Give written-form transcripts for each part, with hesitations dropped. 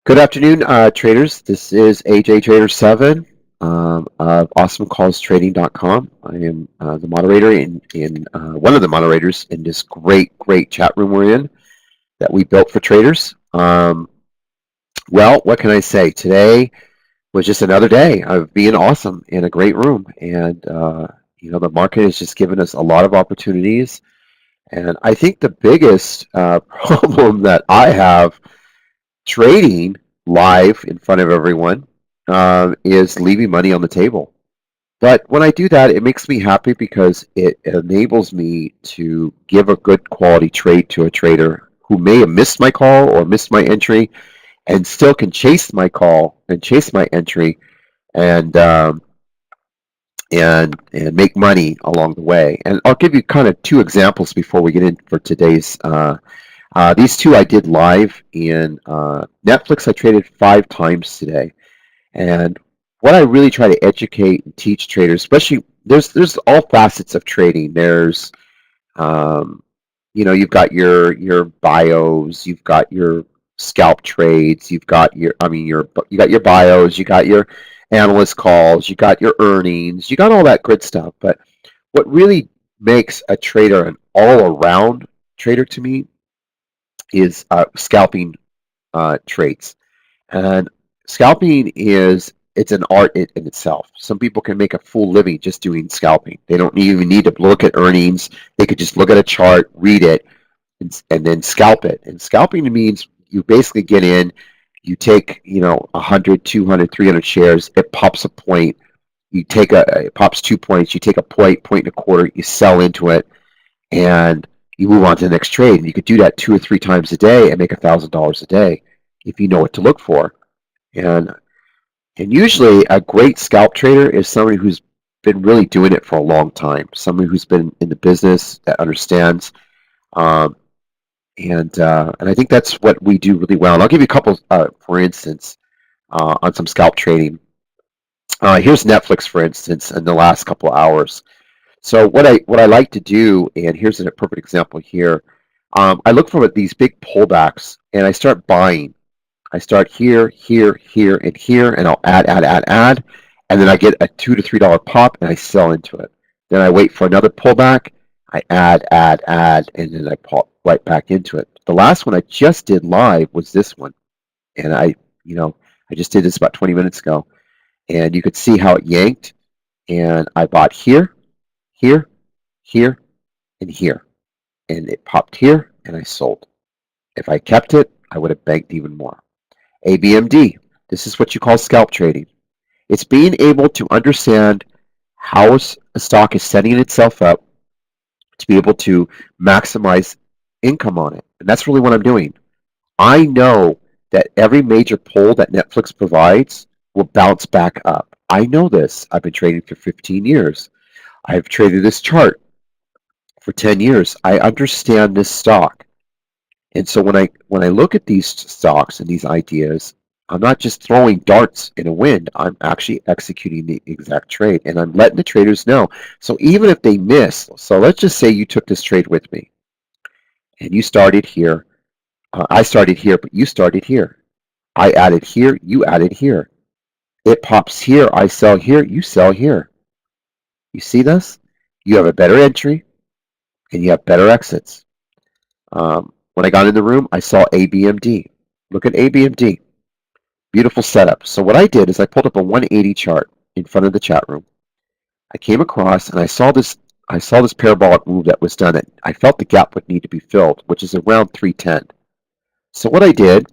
Good afternoon, traders. This is AJ Trader 7 of Awesomecallstrading.com. I am the moderator in one of the moderators in this great chat room we're in that we built for traders. Well, what can I say? Today was just another day of being awesome in a great room, and the market has just given us a lot of opportunities. And I think the biggest problem that I have trading live in front of everyone is leaving money on the table. But when I do that, it makes me happy because it enables me to give a good quality trade to a trader who may have missed my call or missed my entry and still can chase my call and chase my entry and and make money along the way. And I'll give you kind of two examples before we get in for today's these two I did live in Netflix. I traded 5 times today, and what I really try to educate and teach traders, especially there's all facets of trading. There's you've got your bios, you've got your scalp trades, you've got you got your bios, you got your analyst calls, you got your earnings, you got all that good stuff. But what really makes a trader an all-around trader to me is scalping trades. And scalping it's an art in itself. Some people can make a full living just doing scalping. They don't even need to look at earnings. They could just look at a chart, read it, and then scalp it. And scalping means you basically get in, you take 100, 200, 300 shares. It pops a point. It pops 2 points. You take a point and a quarter. You sell into it, and you move on to the next trade. And you could do that 2 or 3 times a day and make $1,000 a day if you know what to look for. And usually a great scalp trader is somebody who's been really doing it for a long time, somebody who's been in the business that understands. Um, and I think that's what we do really well. And I'll give you a couple, for instance, on some scalp trading. Here's Netflix, for instance, in the last couple of hours. So what I like to do, and here's a perfect example here. I look for these big pullbacks, and I start buying. I start here, and here, and I'll add, and then I get a $2 to $3 pop, and I sell into it. Then I wait for another pullback. I add, and then I pop right back into it. The last one I just did live was this one, and I just did this about 20 minutes ago, and you could see how it yanked, and I bought here, here, and here, and it popped here, and I sold. If I kept it, I would have banked even more. ABMD, this is what you call scalp trading. It's being able to understand how a stock is setting itself up to be able to maximize income on it. And that's really what I'm doing. I know that every major pull that Netflix provides will bounce back up. I know this. I've been trading for 15 years. I've traded this chart for 10 years. I understand this stock. And so when I look at these stocks and these ideas, I'm not just throwing darts in a wind. I'm actually executing the exact trade, and I'm letting the traders know. So even if they miss, so let's just say you took this trade with me, and you started here. I started here, but you started here. I added here, you added here. It pops here, I sell here, you sell here. You see this? You have a better entry, and you have better exits. When I got in the room, I saw ABMD. Look at ABMD. Beautiful setup. So what I did is I pulled up a 180 chart in front of the chat room. I came across and I saw this parabolic move that was done. I felt the gap would need to be filled, which is around 310. So what I did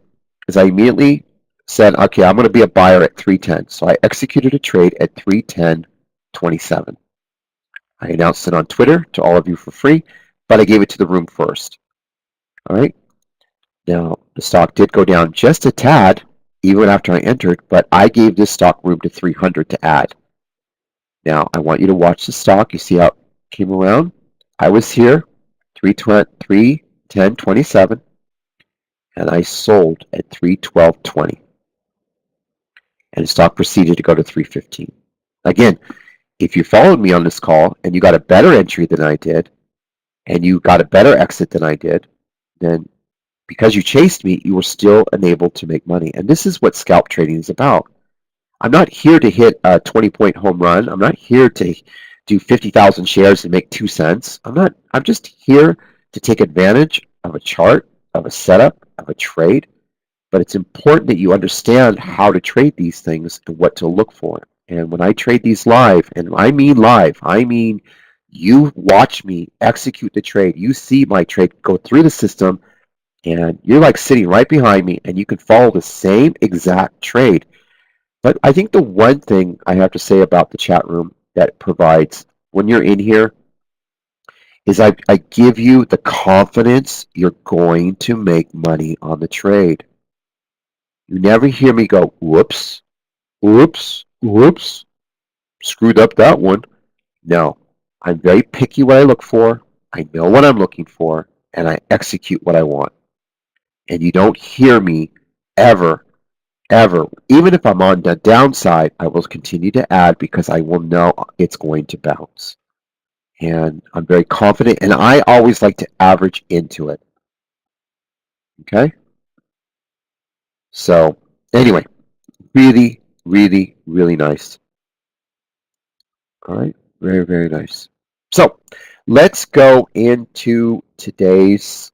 is I immediately said, okay, I'm going to be a buyer at 310. So I executed a trade at 310.27. I announced it on Twitter to all of you for free, but I gave it to the room first. All right. Now, the stock did go down just a tad even after I entered, but I gave this stock room to 300 to add. Now, I want you to watch the stock. You see how it came around? I was here, 310.27, and I sold at 312.20. And the stock proceeded to go to 315. Again, if you followed me on this call and you got a better entry than I did, and you got a better exit than I did, then because you chased me, you were still enabled to make money. And this is what scalp trading is about. I'm not here to hit a 20-point home run. I'm not here to do 50,000 shares and make 2 cents. I'm just here to take advantage of a chart, of a setup, of a trade. But it's important that you understand how to trade these things and what to look for. And when I trade these live, and I mean you watch me execute the trade. You see my trade go through the system, and you're like sitting right behind me, and you can follow the same exact trade. But I think the one thing I have to say about the chat room that provides when you're in here is I give you the confidence you're going to make money on the trade. You never hear me go, whoops, whoops, whoops, screwed up that one. No, I'm very picky what I look for. I know what I'm looking for, and I execute what I want. And you don't hear me ever, ever. Even if I'm on the downside, I will continue to add because I will know it's going to bounce. And I'm very confident, and I always like to average into it. Okay? So, anyway, really, really, really nice. All right, very, very nice. So let's go into today's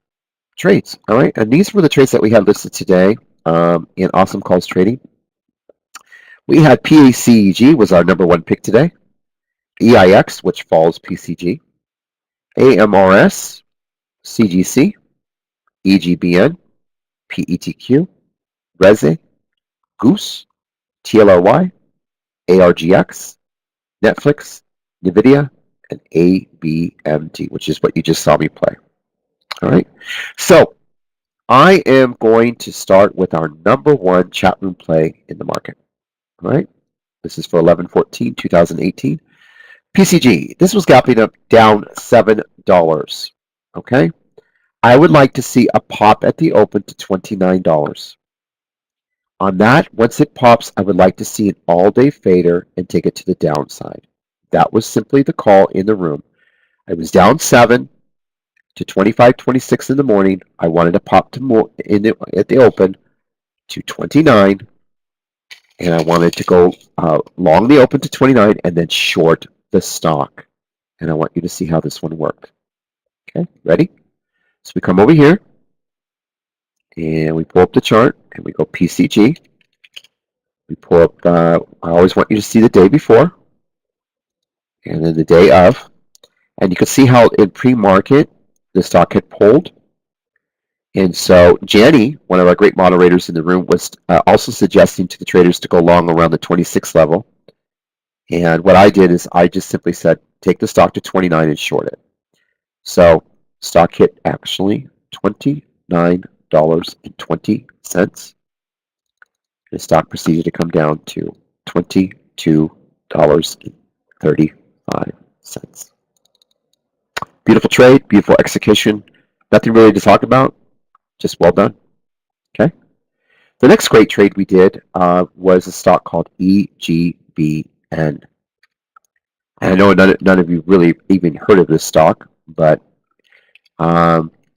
trades. All right, and these were the trades that we had listed today in Awesomecalls Trading. We had PACEG was our number one pick today. EIX, which follows PCG. AMRS, CGC, EGBN, PETQ, RESE, Goose, TLRY, ARGX, Netflix, NVIDIA, and ABMT, which is what you just saw me play. All right, so I am going to start with our number one chat room play in the market. All right, this is for 11/14/2018. PCG, this was gapping up down $7. Okay, I would like to see a pop at the open to $29. On that, once it pops, I would like to see an all-day fader and take it to the downside. That was simply the call in the room. I was down 7 to 25.26 in the morning. I wanted to pop to more at the open to 29, and I wanted to go long the open to 29 and then short the stock. And I want you to see how this one worked. Okay, ready? So we come over here, and we pull up the chart, and we go PCG. We pull up, I always want you to see the day before, and then the day of. And you can see how in pre-market, the stock had pulled. And so Jenny, one of our great moderators in the room, was also suggesting to the traders to go long around the 26 level. And what I did is I just simply said, take the stock to 29 and short it. So stock hit actually $29.20. The stock proceeded to come down to $22.35. Beautiful trade, beautiful execution. Nothing really to talk about, just well done. Okay. The next great trade we did was a stock called EGBN. And I know none of you really even heard of this stock, but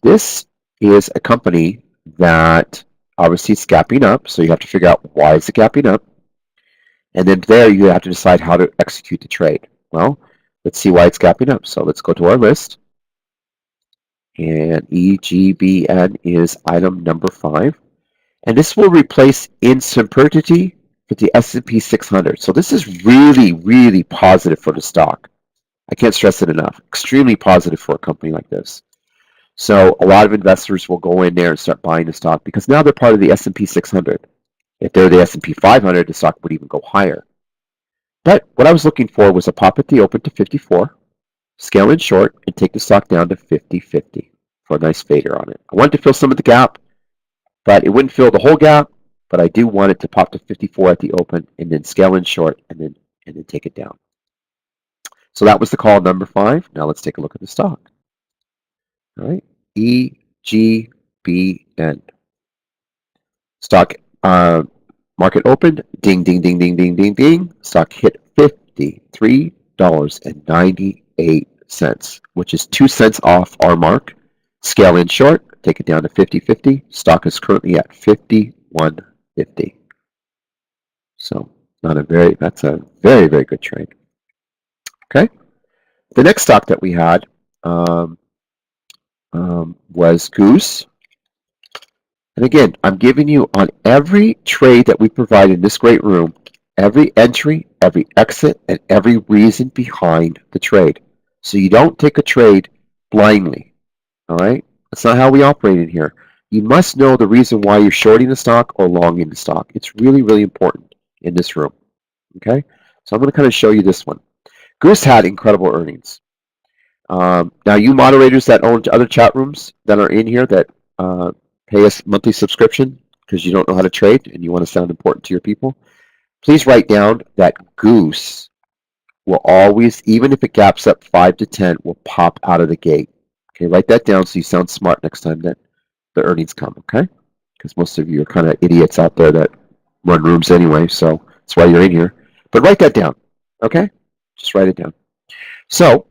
this is a company that obviously is gapping up, so you have to figure out why is it gapping up. And then there you have to decide how to execute the trade. Well, let's see why it's gapping up. So let's go to our list. And EGBN is item number 5. And this will replace Insimpertity with the S&P 600. So this is really, really positive for the stock. I can't stress it enough. Extremely positive for a company like this. So a lot of investors will go in there and start buying the stock because now they're part of the S&P 600. If they're the S&P 500, the stock would even go higher. But what I was looking for was a pop at the open to 54, scale in short, and take the stock down to 50.50 for a nice fader on it. I wanted to fill some of the gap, but it wouldn't fill the whole gap. But I do want it to pop to 54 at the open and then scale in short and then take it down. So that was the call number 5. Now let's take a look at the stock. All right, EGBN. Stock market opened, ding, ding, ding, ding, ding, ding, ding. Stock hit $53.98, which is 2 cents off our mark. Scale in short, take it down to 50.50. Stock is currently at 51.50. So that's a very, very good trade. Okay. The next stock that we had was Goose. And again, I'm giving you on every trade that we provide in this great room, every entry, every exit, and every reason behind the trade. So you don't take a trade blindly. All right? That's not how we operate in here. You must know the reason why you're shorting the stock or longing the stock. It's really, really important in this room. Okay? So I'm going to kind of show you this one. Goose had incredible earnings. Now, you moderators that own other chat rooms that are in here that pay us monthly subscription because you don't know how to trade and you want to sound important to your people, please write down that Goose will always, even if it gaps up 5 to 10, will pop out of the gate. Okay, write that down so you sound smart next time that the earnings come, okay? Because most of you are kind of idiots out there that run rooms anyway, so that's why you're in here. But write that down, okay? Just write it down. So,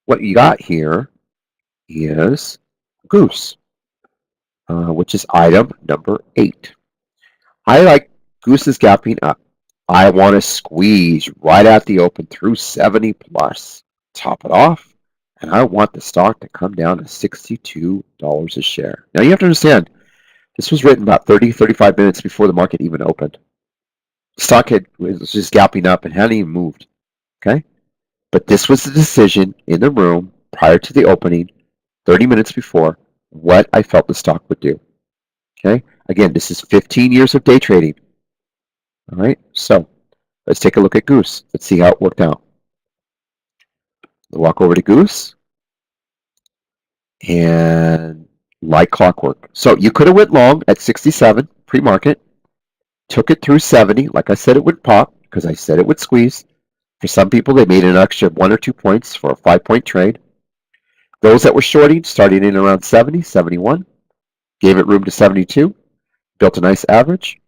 what you got here is Goose, which is item number 8. I like Goose's gapping up. I want to squeeze right at the open through 70 plus, top it off, and I want the stock to come down to $62 a share. Now you have to understand, this was written about 35 minutes before the market even opened. The stock was just gapping up and hadn't even moved, okay? But this was the decision in the room prior to the opening, 30 minutes before, what I felt the stock would do. Okay? Again, this is 15 years of day trading. All right? So, let's take a look at Goose. Let's see how it worked out. We'll walk over to Goose. And like clockwork. So, you could have went long at 67 pre-market. Took it through 70. Like I said, it would pop because I said it would squeeze. For some people, they made an extra 1 or 2 points for a 5-point trade. Those that were shorting, starting in around 70, 71, gave it room to 72, built a nice average,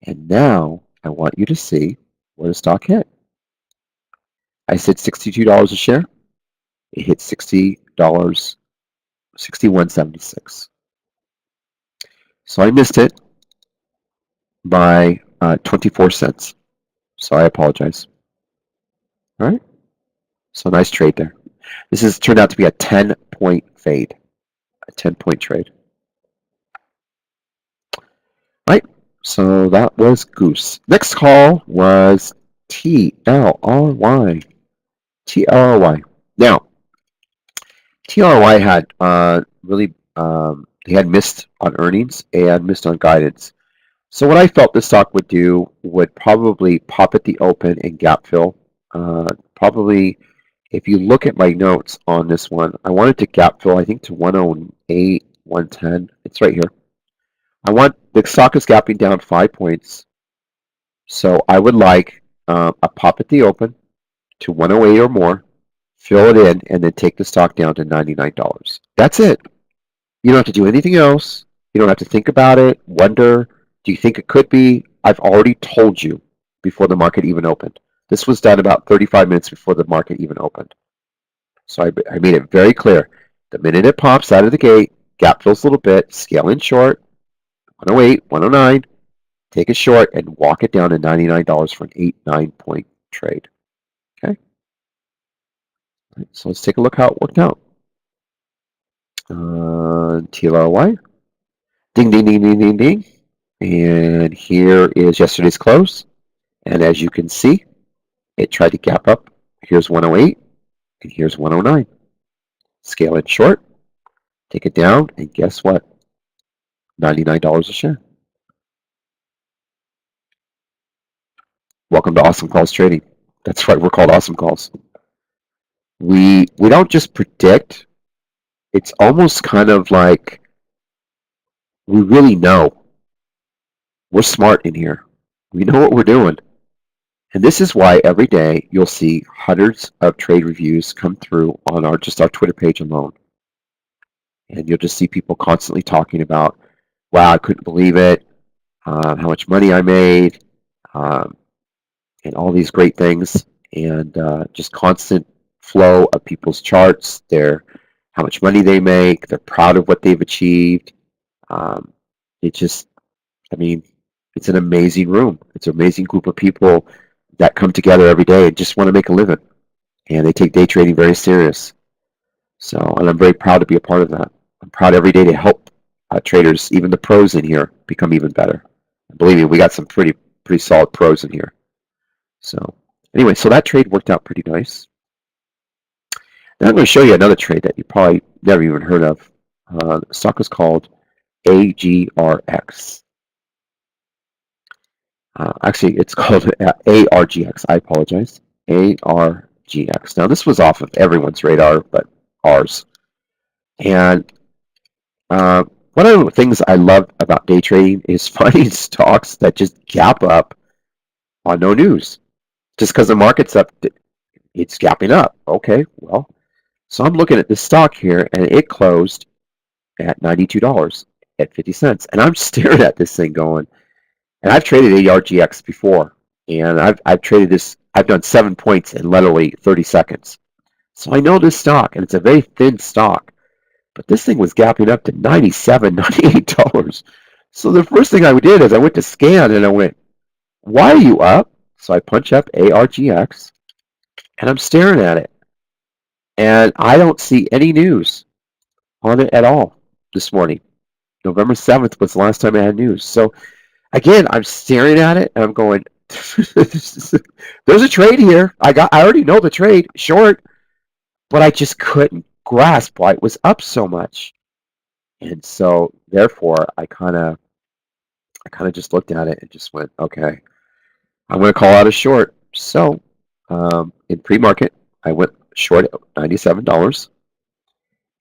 and now I want you to see where the stock hit. I said $62 a share. It hit $60, 61.76. So I missed it by 24 cents. So I apologize. All right. So nice trade there. This has turned out to be a 10-point fade, a 10-point trade. Right, so that was Goose. Next call was TLRY. TLRY. Now, TLRY had really, they had missed on earnings and missed on guidance. So what I felt the stock would do would probably pop at the open and gap fill. Probably, if you look at my notes on this one, I wanted to gap fill, I think, to 108, 110. It's right here. I want the stock is gapping down 5 points, so I would like a pop at the open to 108 or more, fill it in, and then take the stock down to $99. That's it. You don't have to do anything else. You don't have to think about it, wonder, do you think it could be? I've already told you before the market even opened. This was done about 35 minutes before the market even opened. So I made it very clear. The minute it pops out of the gate, gap fills a little bit, scale in short, 108, 109, take it short, and walk it down to $99 for an 8-9-point trade. Okay? Right, so let's take a look how it worked out. TLRY. Ding, ding, ding, ding, ding, ding. And here is yesterday's close. And as you can see, it tried to gap up. Here's 108, and here's 109. Scale it short, take it down, and guess what? $99 a share. Welcome to Awesomecalls Trading. That's right, we're called Awesome Calls. We don't just predict. It's almost kind of like we really know. We're smart in here. We know what we're doing. And this is why every day you'll see hundreds of trade reviews come through on our Twitter page alone. And you'll just see people constantly talking about, wow, I couldn't believe it, how much money I made, and all these great things, and just constant flow of people's charts, their how much money they make. They're proud of what they've achieved. Um, it just, I mean, it's an amazing room. It's an amazing group of people that come together every day and just want to make a living. And they take day trading very serious. So, and I'm very proud to be a part of that. I'm proud every day to help traders, even the pros in here, become even better. And believe me, we got some pretty solid pros in here. So, anyway, so that trade worked out pretty nice. Now I'm going to show you another trade that you probably never even heard of. The stock is called AGRX. Actually, it's called ARGX. I apologize. ARGX. Now, this was off of everyone's radar, but ours. And one of the things I love about day trading is finding stocks that just gap up on no news. Just because the market's up, it's gapping up. Okay, well, so I'm looking at this stock here, and it closed at $92 at 50 cents. And I'm staring at this thing going, and I've traded ARGX before, and I've traded this. I've done 7 points in literally 30 seconds. So I know this stock, and it's a very thin stock. But this thing was gapping up to $97, $98. So the first thing I did is I went to scan, and I went, why are you up? So I punch up ARGX, and I'm staring at it. And I don't see any news on it at all this morning. November 7th was the last time I had news. So again, I'm staring at it, and I'm going, there's a trade here. I already know the trade, short, but I just couldn't grasp why it was up so much. And so therefore I kind of just looked at it and just went, okay, I'm going to call out a short. So in pre-market, I went short at $97.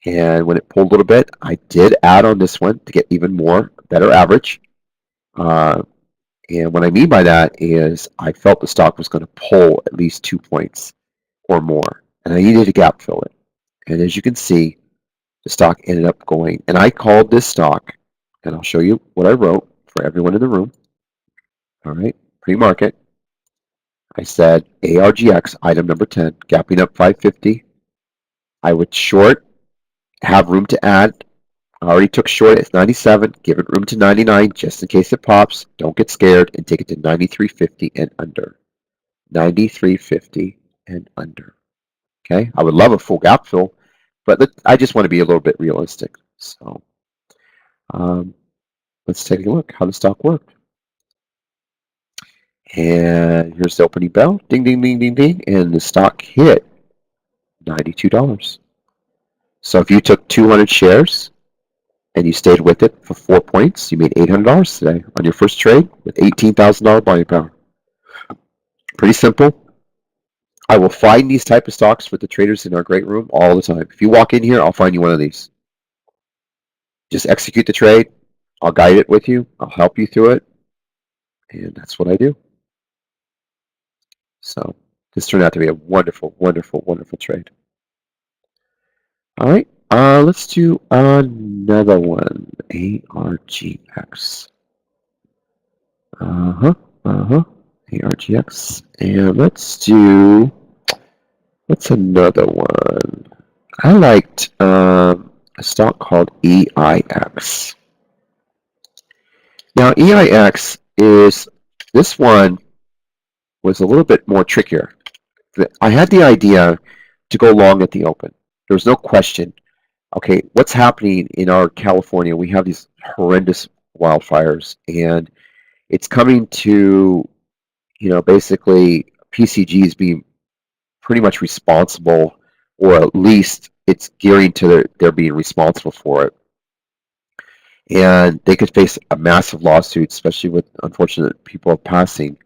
And when it pulled a little bit, I did add on this one to get even more, better average. And what I mean by that is I felt the stock was going to pull at least 2 points or more. And I needed to gap fill it. And as you can see, the stock ended up going. And I called this stock, and I'll show you what I wrote for everyone in the room. All right, pre-market. I said ARGX, item number 10, gapping up 550. I would short, have room to add. I already took short at 97, give it room to 99 just in case it pops. Don't get scared and take it to 93.50 and under. 93.50 and under. Okay, I would love a full gap fill, but I just want to be a little bit realistic. So let's take a look how the stock worked. And here's the opening bell. Ding, ding, ding, ding, ding. And the stock hit $92. So if you took 200 shares and you stayed with it for 4 points, you made $800 today on your first trade with $18,000 buying power. Pretty simple. I will find these type of stocks for the traders in our great room all the time. If you walk in here, I'll find you one of these. Just execute the trade. I'll guide it with you. I'll help you through it. And that's what I do. So this turned out to be a wonderful, wonderful, wonderful trade. All right, let's do another one. ARGX. ARGX. And let's do, what's another one? I liked a stock called EIX. Now, EIX is, this one was a little bit more trickier. I had the idea to go long at the open. There was no question. Okay, what's happening in our California? We have these horrendous wildfires, and it's coming to, basically PCGs being pretty much responsible, or at least it's gearing to their being responsible for it. And they could face a massive lawsuit, especially with unfortunate people passing.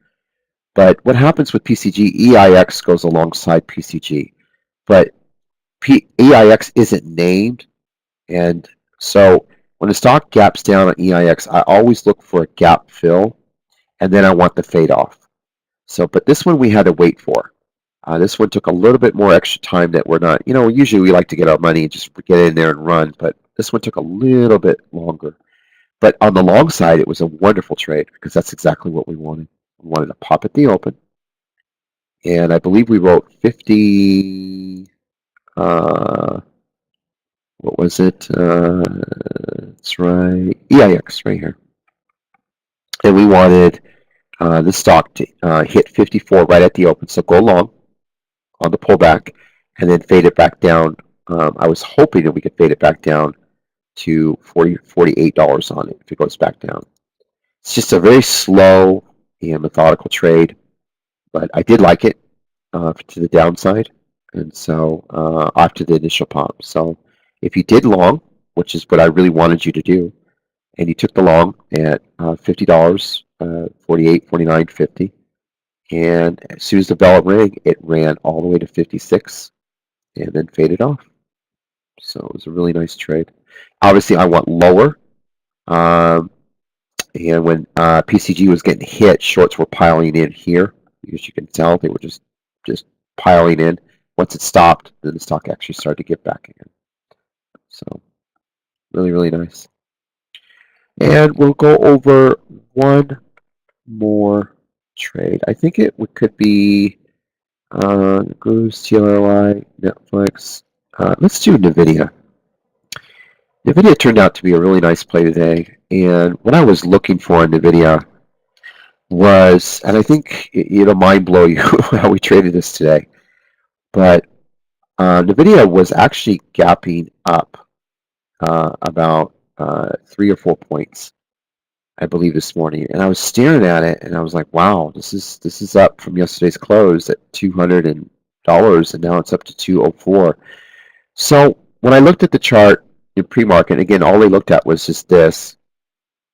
But what happens with PCG, EIX goes alongside PCG. But EIX isn't named, and so when the stock gaps down on EIX, I always look for a gap fill, and then I want the fade off. So, but this one we had to wait for. This one took a little bit more extra time that we're not, usually we like to get our money and just get in there and run, but this one took a little bit longer. But on the long side, it was a wonderful trade because that's exactly what we wanted. We wanted to pop at the open. And I believe we wrote 50, what was it? That's right, EIX right here. And we wanted the stock to hit 54 right at the open, so go long on the pullback, and then fade it back down. I was hoping that we could fade it back down to $48 on it if it goes back down. It's just a very slow and methodical trade, but I did like it to the downside, and so after the initial pop. So if you did long, which is what I really wanted you to do, and you took the long at $50, 48, 49, 50, and as soon as the bell rang, it ran all the way to 56 and then faded off. So it was a really nice trade. Obviously, I want lower. And when PCG was getting hit, shorts were piling in here. As you can tell, they were just piling in. Once it stopped, then the stock actually started to get back again. So really, really nice. And we'll go over one more trade. I think it could be Goose, TLRY, Netflix. Let's do NVIDIA. NVIDIA turned out to be a really nice play today. And what I was looking for in NVIDIA was, and I think it'll mind blow you how we traded this today, but NVIDIA was actually gapping up about 3 or 4 points, I believe, this morning. And I was staring at it, and I was like, wow, this is up from yesterday's close at $200, and now it's up to 204. So when I looked at the chart in pre-market, again, all they looked at was just this.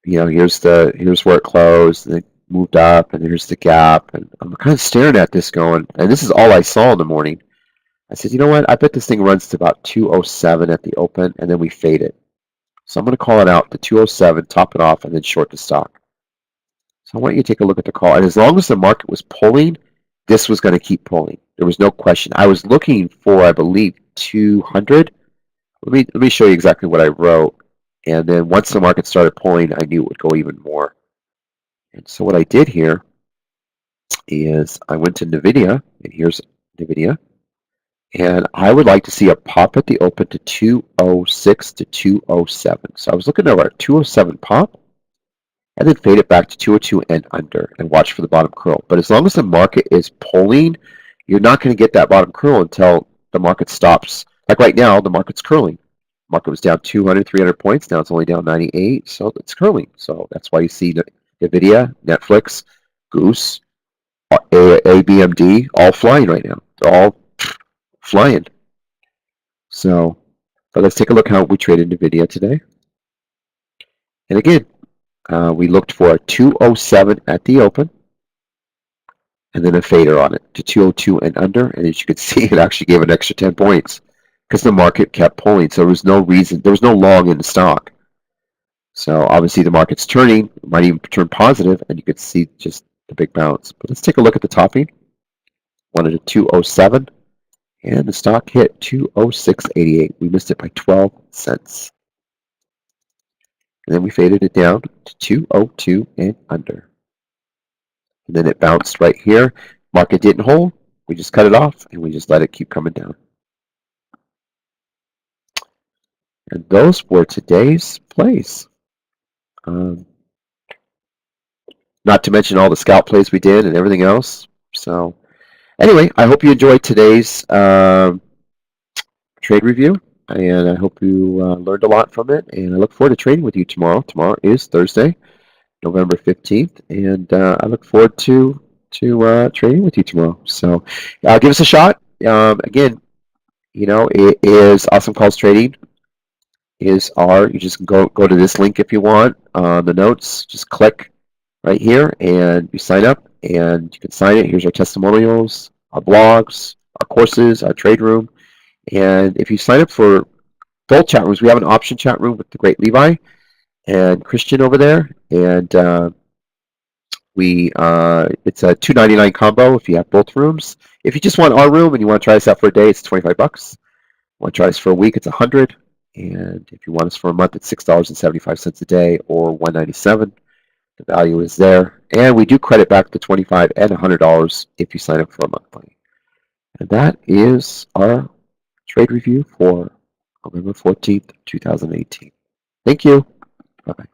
Here's where it closed, and it moved up, and here's the gap. And I'm kind of staring at this going, and this is all I saw in the morning. I said, you know what? I bet this thing runs to about 207 at the open, and then we fade it. So I'm going to call it out to 207, top it off, and then short the stock. So I want you to take a look at the call. And as long as the market was pulling, this was going to keep pulling. There was no question. I was looking for, I believe, 200. Let me show you exactly what I wrote. And then once the market started pulling, I knew it would go even more. And so what I did here is I went to NVIDIA, and here's NVIDIA. And I would like to see a pop at the open to 206 to 207. So I was looking over at 207 pop, and then fade it back to 202 and under, and watch for the bottom curl. But as long as the market is pulling, you're not going to get that bottom curl until the market stops. Like right now, the market's curling. Market was down 200, 300 points. Now it's only down 98, so it's curling. So that's why you see NVIDIA, Netflix, Goose, ABMD all flying right now. They're all flying. So but let's take a look how we traded NVIDIA today. And again, we looked for a 207 at the open, and then a fader on it to 202 and under. And as you can see, it actually gave an extra 10 points because the market kept pulling. So there was no reason, there was no long in the stock. So obviously the market's turning, it might even turn positive, and you could see just the big bounce. But let's take a look at the topping. Wanted a 207, and the stock hit 206.88. We missed it by 12 cents. And then we faded it down to 202 and under. And then it bounced right here. Market didn't hold. We just cut it off, and we just let it keep coming down. And those were today's plays. Not to mention all the scalp plays we did and everything else. So anyway, I hope you enjoyed today's trade review, and I hope you learned a lot from it. And I look forward to trading with you tomorrow. Tomorrow is Thursday, November 15th, and I look forward to trading with you tomorrow. So give us a shot. Again, it is Awesomecalls Trading. You just go to this link if you want. The notes, just click right here and you sign up, and you can sign it. Here's our testimonials, our blogs, our courses, our trade room. And if you sign up for both chat rooms, we have an option chat room with the great Levi and Christian over there. And it's a $2.99 combo if you have both rooms. If you just want our room and you want to try us out for a day, it's $25. Want to try us for a week, it's $100. And if you want us for a month, it's $6.75 a day, or $197. The value is there. And we do credit back the $25 and $100 if you sign up for a monthly. And that is our trade review for November 14th, 2018. Thank you. Bye-bye.